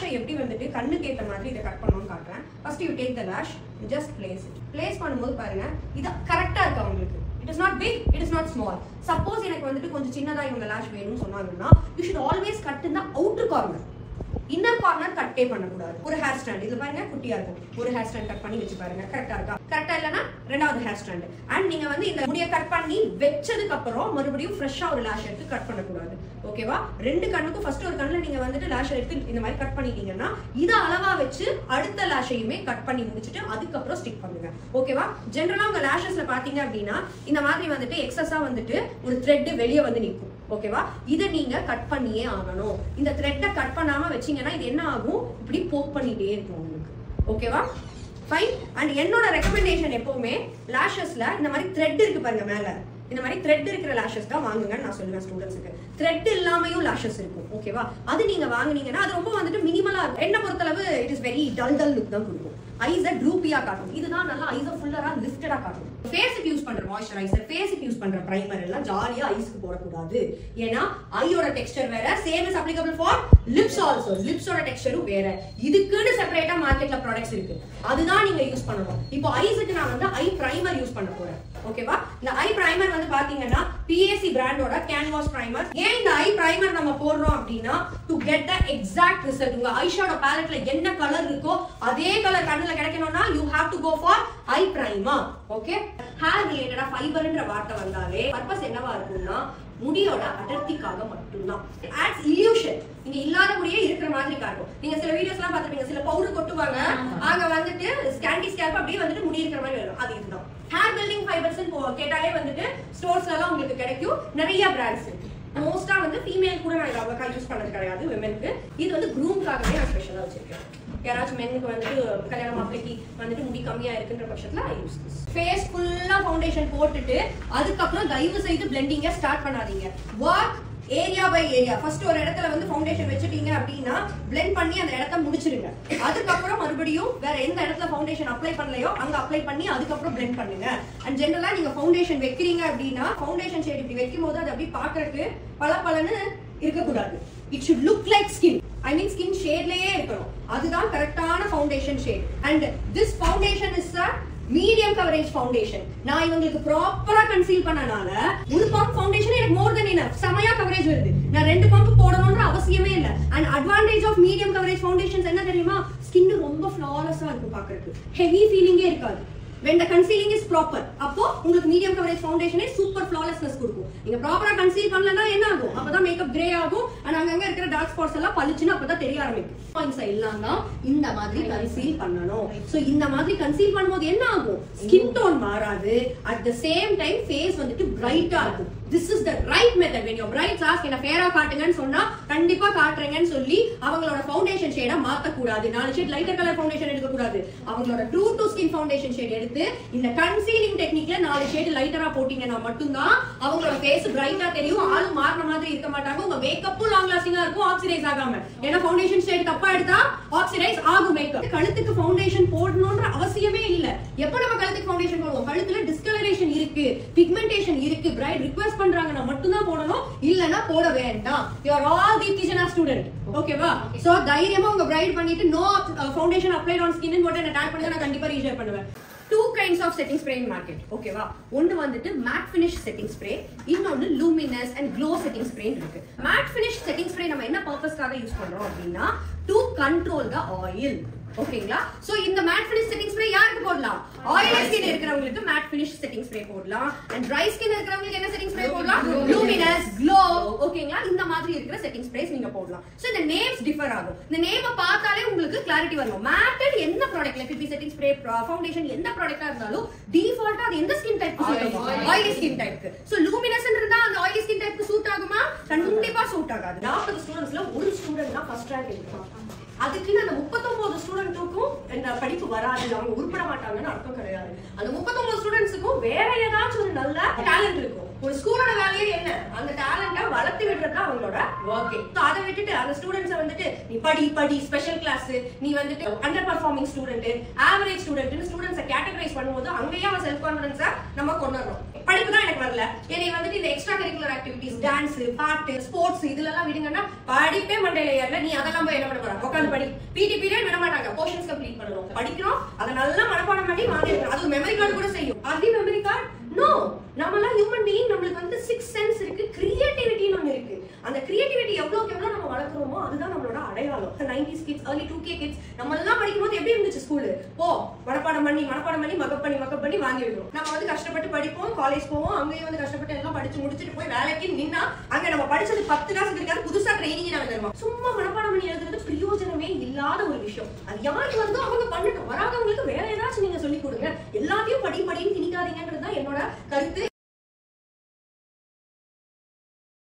லாஷை எப்படி வந்துட்டு கண்ணுக்கு ஏற்ற மாதிரி இதை கட் பண்ணணும்னு காட்டுறேன். First you take the lash, just place பண்ணும்போது பாருங்க இது கரெக்டா இருக்கா உங்களுக்கு. It is not big, it is not small. Suppose எனக்கு வந்துட்டு கொஞ்சம் சின்னதா இவங்க லாஷ் வேணும்னு சொன்னாங்கன்னா you should always cut in the outer corner. Inner corner கட்டே பண்ணக்கூடாது. ஒரு ஹேர் ஸ்டாண்ட் இது பாருங்க குட்டியா இருக்கும். ஒரு ஹேர் ஸ்டாண்ட் கட் பண்ணி வச்சு பாருங்க கரெக்டா இருக்கா. கரெக்டா இல்லனா ரெண்டாவது ஹேர் ஸ்டாண்ட். அண்ட் நீங்க வந்து இந்த முடிய கட் பண்ணி வெச்சதுக்கு அப்புறம் மறுபடியும் ஃப்ரெஷ்ஷா ஒரு லாஷ் எடுத்து கட் பண்ண கூடாது. ஓகேவா? ரெண்டு கண்ணுக்கும் ஃபர்ஸ்ட் ஒரு கண்ணுல நீங்க வந்துட்டு லாஷ் எடுத்து இந்த மாதிரி கட் பண்ணிட்டீங்கன்னா இத அளவா வச்சு அடுத்த லாஷையுமே கட் பண்ணி முடிச்சிட்டு அதுக்கு அப்புறம் ஸ்டிக் பண்ணுங்க. ஓகேவா? ஜெனரலா உங்க லாஷஸ்ல பாத்தீங்க அப்படினா இந்த மாதிரி வந்துட்டு எக்ஸஸா வந்துட்டு ஒரு த்ரெட் வெளிய வந்து நிக்கும். ஓகேவா? இத நீங்க கட் பண்ணியே ஆகணும். இந்த த்ரெட்டை கட் பண்ணாம வச்சீங்கன்னா இது என்ன ஆகும், இப்படி போக் பண்ணிட்டே இருக்கும் உங்களுக்கு. ஓகேவா? ஃபைன். அண்ட் என்னோட ரெக்கமெண்டேஷன் எப்பவுமே லாஷஸ்ல இந்த மாதிரி த்ரெட் இருக்கு பாருங்க மேல, இந்த மாதிரி த்ரெட் இருக்கிற லாஷஸ் தான் வாங்குங்கன்னு நான் சொல்லுவேன் ஸ்டூடெண்ட்ஸ்க்கு. த்ரெட் இல்லாமையும் லாஷஸ் இருக்கும். ஓகேவா? அது நீங்க வாங்குனீங்கன்னா அது ரொம்ப வந்துட்டு மினிமலா இருக்கும். என்ன பொறுத்தளவு it is very dull look தான் கொடுக்கும். ஐஸை ட்ரூப்பியா காட்டும். இதுதான் நல்லா ஐஸை ஃபுல்லரா லிஃப்டடா காட்டும். ஃபேஸுக்கு யூஸ் பண்ற மாய்ஸ்சரைசர், ஃபேஸுக்கு யூஸ் பண்ற பிரைமர் எல்லாம் ஜாலியா ஐஸ்க்கு போடக்கூடாது. ஏன்னா ஐயோட டெக்ஸ்டர் வேற, same is applicable for lips also. லிப்ஸோட டெக்ஸ்டரும் வேற. இதுக்குன்னு செப்பரேட்டா மார்க்கெட்ல ப்ராடக்ட்ஸ் இருக்கு, அதுதான் நீங்க யூஸ் பண்ணணும். இப்போ ஐஸுக்கு நான் வந்து ஐ பிரைமர் யூஸ் பண்ண போறேன். ஓகேவா? இந்த ஐ பிரைமர் வந்து பாத்தீங்கன்னா PAC பிராண்டோட கேன்வாஸ் பிரைமர். ஏன் இந்த ஐ பிரைமர் நம்ம போடுறோம் அப்படின்னா to get the exact result. உங்க ஐஷேடோ பாலெட்ல என்ன கலர் இருக்கோ அதே கலர் கண்ணுல கிடைக்கணும்னா you have to go for eye primer. Okay? Hair ரிலேட்டடா ஃபைபர்ன்ற வார்த்தை வந்தாலே பர்பஸ் என்னவா இருக்கும்னா முடியோட அடர்த்திக்காக மட்டும்தான். Adds illusion. நீங்க இல்லாத முடியே இருக்கிற மாதிரி காட்டும். நீங்க சில வீடியோஸ் எல்லாம் பாத்துப்பீங்க, சில பவுடர் கொட்டுவாங்க, அங்க வந்துட்டு ஸ்கேண்டி ஸ்கேல்ப் அப்படியே வந்துட்டு முடி இருக்கிற மாதிரி வரும். அது இதுதான் ஹேர் பில்டிங் ஃபைபர்ஸ் கேட்டாலே வந்துட்டு ஸ்டோர்ஸ்ல எல்லாம் உங்களுக்கு கிடைக்கும். நிறைய பிராண்ட்ஸ் இருக்கு. மோஸ்டா வந்து ஃபீமேல் கூட நான் அவ்வளோக்கா யூஸ் பண்ணது கிடையாது, விமென்க்கு. இது வந்து க்ரூம்காகவே நான் ஸ்பெஷலா வச்சிருக்கேன். யாராச்சும் மென்னுக்கு வந்துட்டு கல்யாணம் மாப்பிளைக்கு வந்துட்டு முடி கம்மியா இருக்குன்ற பட்சத்துல ஐ யூஸ் திஸ். ஃபேஸ் ஃபுல்லா ஃபவுண்டேஷன் போட்டுட்டு அதுக்கப்புறம் தயவு செய்து பிளெண்டிங்க ஸ்டார்ட் பண்ணாதீங்க. Work area by area. First ஒரு இடத்துல வந்து ஃபவுண்டேஷன் வச்சுட்டீங்க அப்படின்னா பிளெண்ட் பண்ணி அந்த இடத்த முடிச்சிருங்க. அதுக்கப்புறம் மறுபடியும் வேற எந்த இடத்துல ஃபவுண்டேஷன் அப்ளை பண்ணலையோ அங்க அப்ளை பண்ணி அதுக்கப்புறம் பிளெண்ட் பண்ணுங்க. அண்ட் ஜெனரலா நீங்க ஃபவுண்டேஷன் வைக்கிறீங்க அப்படின்னா ஃபவுண்டேஷன் ஷேட் இப்படி வைக்கும் போது அது அப்படி பாக்குறதுக்கு பளபளன்னு இருக்கக்கூடாது. It should look like skin. I mean skin shadeலயே இருக்கணும். அதுதான் கரெக்டான foundation shade. And this foundation is a medium coverage foundation. நான் இவங்களுக்கு ப்ராப்பரா கன்சீல் பண்ணனால ஒரு பம்ப் ஃபவுண்டேஷன் எனக்கு more than enough. சமயா கவரேஜ் வருது. நான் ரெண்டு பம்ப் போடணும்ன்ற அவசியமே இல்ல. And advantage of medium coverage foundations என்ன தெரியுமா? ஸ்கின் ரொம்ப ஃப்ளாலஸா இருக்கும் பார்க்கிறதுக்கு. ஹெவி ஃபீலிங்கே இருக்காது. when the concealing is proper அப்போ உங்களுக்கு medium coverage foundation super flawlessness கொடுக்கும். நீங்க ப்ராப்பரா கன்சீல் பண்ணலனா என்ன ஆகும்? அப்பதான் மேக்கப் கிரே ஆகும். and அங்கங்க இருக்கிற டார்க் ஸ்பாட்ஸ் எல்லாம் பளிச்சுன்னு அப்பதான் தெரிய ஆரம்பிக்கும். பாயிண்ட்ஸ் எல்லாம் தான் இந்த மாதிரி கன்சீல் பண்ணனும். சோ இந்த மாதிரி கன்சீல் பண்ணும்போது என்ன ஆகும்? ஸ்கின் டோன் மாறாது. at the same time face வந்துட்டு பிரைட்டா இருக்கும். this is the right method. when your brides ask என்ன ஃபேரா காட்டுங்கன்னு சொன்னா கண்டிப்பா காட்றீங்கன்னு சொல்லி அவங்களோட ஃபவுண்டேஷன் ஷேடை மாத்த கூடாது. 4 ஷேட் லைட்டர் கலர் ஃபவுண்டேஷன் எடுக்க கூடாது. அவங்களோட true to skin foundation shade எடுத்து இந்த கன்சீலிங் டெக்னிக்ல 4 ஷேட் லைட்டரா போட்டீங்கன்னா மட்டும்தான் அவங்களோட ஃபேஸ் பிரைட்டா தெரியும். ஆளு மாறன மாதிரி இருக்க மாட்டாங்க. உங்க மேக்கப்பும் லாங் லாஸ்டிங்கா இருக்கும், ஆக்சிடைஸ் ஆகாம. ஏன்னா ஃபவுண்டேஷன் ஷேட் தப்பா எடுத்தா ஆக்சிடைஸ் ஆகும் மேக்கப். கழுத்துக்கு ஃபவுண்டேஷன் போடணும்ன்ற அவசியமே இல்ல. எப்ப நம்ம கழுத்துக்கு ஃபவுண்டேஷன் போடுவோம்? கழுத்துல டிஸ்கலரேஷன் இருக்கு, பிக்மெண்டேஷன் இருக்கு, பிரைட் ரிக்வெஸ்ட் பண்றாங்கன்னா மட்டும்தான் போடணும். இல்லனா போட வேண்டாம். you are all deep kitchen student. ஓகேவா? சோ தைரியமா உங்க பிரைட் பண்ணிட்டு no foundation applied on skin ன்னு போட்டு என்ன டாக் பண்ணுங்க, நான் கண்டிப்பா ரீஷேர் பண்ணுவேன். two kinds of setting spray in market. ஓகேவா? ஒன்னு வந்துட்டு matte finish setting spray, இன்னொன்னு luminous and glow setting spray இருக்கு. matte finish setting spray நம்ம என்ன பர்பஸ்க்காக யூஸ் பண்றோம் அப்படின்னா to control the oil. ஓகேங்களா? சோ இந்த matte finish setting spray யாருக்கு போடலாம்? oily skin இருக்கிறவங்களுக்கு matte finish setting spray போடலாம். and dry skin இருக்கிறவங்களுக்கு என்ன setting spray போடலாம்? luminous, glow. ஓகேங்களா? இந்த மாதிரி இருக்கிற setting sprays நீங்க போடலாம். சோ இந்த நேம்ஸ் டிஃபர் ஆகும். இந்த நேம பார்த்தாலே உங்களுக்கு கிளாரிட்டி வரும். matte என்ன ப்ராடக்ட்ல PP setting spray, ஃபவுண்டேஷன் எந்த ப்ராடக்ட்டா இருந்தாலும் டிஃபால்ட்டா அது எந்த ஸ்கின் டைப்க்கு சூட் ஆகும்? oily skin டைப்க்கு. சோ luminous இருந்தா அந்த oily skin டைப்க்கு சூட் ஆகுமா? கண்டிப்பா சூட் ஆகாது. 40 ஸ்டூடண்ட்ஸ்ல ஒரு ஸ்டூடண்ட் தான் ஃபர்ஸ்ட் ரேங்க் எடுப்பாங்க. அதுக்கு அந்த 39 ஸ்டூடெண்ட்டுக்கும் இந்த படிப்பு வராது, அவங்க உருப்பட மாட்டாங்கன்னு அர்த்தம் கிடையாது. அந்த 39 ஸ்டூடெண்ட்ஸுக்கும் வேற ஏதாச்சும் ஒரு நல்ல டேலண்ட் இருக்கும். ஒரு ஸ்கூலோட வேலையே என்ன? என்ன அந்த டேலண்ட்டை வளர்த்து விடுறது தான் அவங்களோட ஒர்க்கே. அதை விட்டுட்டு அந்த ஸ்டூடெண்ட்ஸை வந்துட்டு நீ படி ஸ்பெஷல் கிளாஸ், நீ வந்துட்டு under performing student, average student ஸ்டூடெண்ட்ஸை கேட்டகரைஸ் பண்ணும்போது அங்கேயே அவன் செல்ஃப் கான்ஃபிடன்ஸை நம்ம கொண்டு வரணும். படிப்பு தான் எனக்கு வரல, என்னை வந்துட்டு இந்த எக்ஸ்ட்ரா கரிக்குலர் ஆக்டிவிட்டிஸ், டான்ஸ், பாட்டு, ஸ்போர்ட்ஸ் இதுல எல்லாம் விடுங்கன்னா படிப்பே மண்டையில ஏறல, நீ அதெல்லாம் போய் என்ன பண்ண போற? உட்காந்து படி. பிடி பீரியட் விட மாட்டாங்க, போர்ஷன்ஸ் கம்ப்ளீட் பண்ணணும், படிக்கிறோம், அதை நல்லா மனப்பாடம் பண்ணி வாங்கிருக்கோம். அது மெமரி கார்டு கூட செய்யும். அது மெமரி கார்டு நோ. நம்மலாம் ஹியூமன் பீயிங், நம்மளுக்கு வந்து 6 சென்ஸ் இருக்கு, கிரியேட்டிவிட்டின்னு ஒன்று இருக்கு. அந்த கிரியேட்டிவிட்டி எவ்வளவுக்கு எவ்வளவு நம்ம வளர்க்குறோமோ அதுதான் நம்மளோட அடையாளம். 90s kids, early 2K kids நம்ம எல்லாம் படிக்கும்போது எப்படி இருந்துச்சு ஸ்கூலு? போ மனப்பாடம் பண்ணி மக்கப் பண்ணி வாங்கி வைக்கணும். நம்ம வந்து கஷ்டப்பட்டு படிப்போம், காலேஜ் போவோம், அங்கேயும் வந்து கஷ்டப்பட்டு எல்லாம் படிச்சு முடிச்சுட்டு போய் வேலைக்கு நின்னா அங்க நம்ம படிச்சது 10 கிளாஸ் இருக்காது, புதுசா ட்ரைனிங் நான் தருவோம். சும்மா மனப்பாடம் பண்ணி எழுதுறது பிரயோஜனமே இல்லாத ஒரு விஷயம். அது யாருக்கு வருதோ அவங்க பண்ணட்டும், வராதவங்களுக்கு வேற ஏதாச்சும் நீங்க சொல்லி கொடுங்க. எல்லாத்தையும் படின்னு திணிக்காதீங்கன்றது தான் என்னோட கருத்து.